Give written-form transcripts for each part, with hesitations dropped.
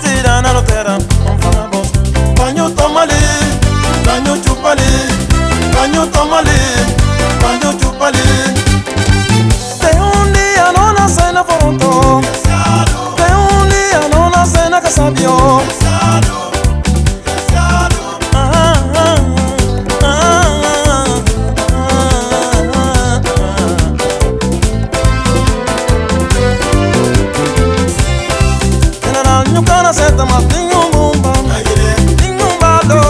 vestida na lotera, mfana boss. Banho tomali, banho chupali, banho tomali, banho chupali. Tem dia não nasce na Foronto, tem dia não nasce na Caçabió. Senta mas tem bomba, tem balo.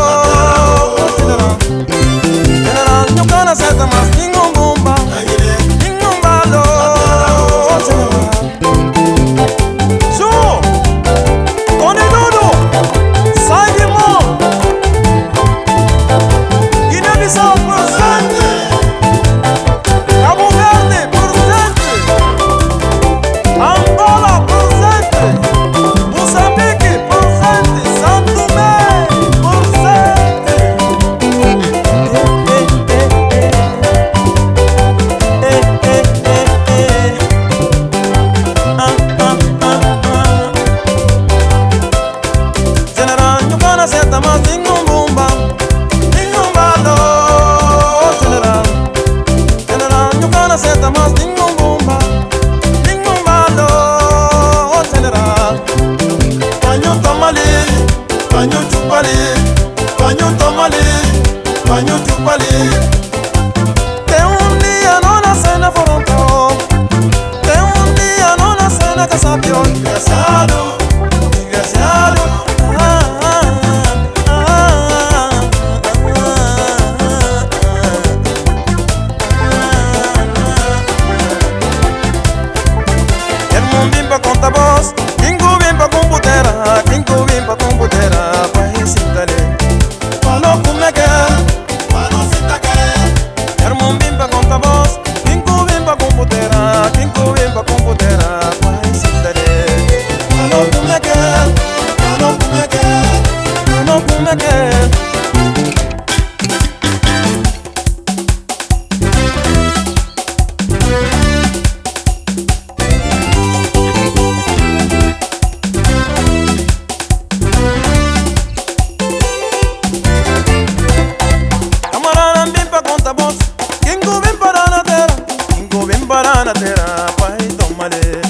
General, no cana senta mas tem bomba, tem balo. Show, Tony Dudu, sai de mão. Guiné-Bissau presente, Cabo Verde presente, Angola presente. Banho chupali, banho tomali, banho chupali. Tem dia não nasce na Foronto, tem dia não nasce na Caçabió. Desgraciado, desgraciado. Quer mundo pra conta voz, quingo vem pra computera, quingo vem pra computera. Terra, pai tomale,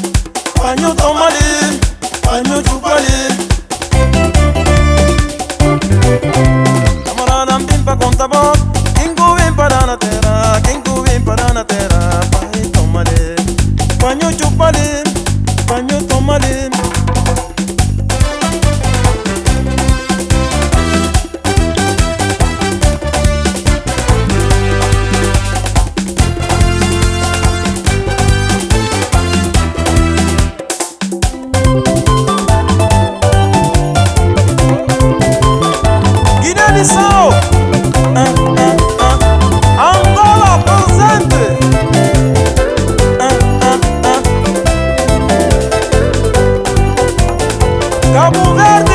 banho tomale, banho chupali. Camarada vem pra conta voz, quem vem para na terra, quem vem para na terra, pai tomale, banho chupali, banho tomale. Guiné-Bissau, Angola presente, Cabo Verde.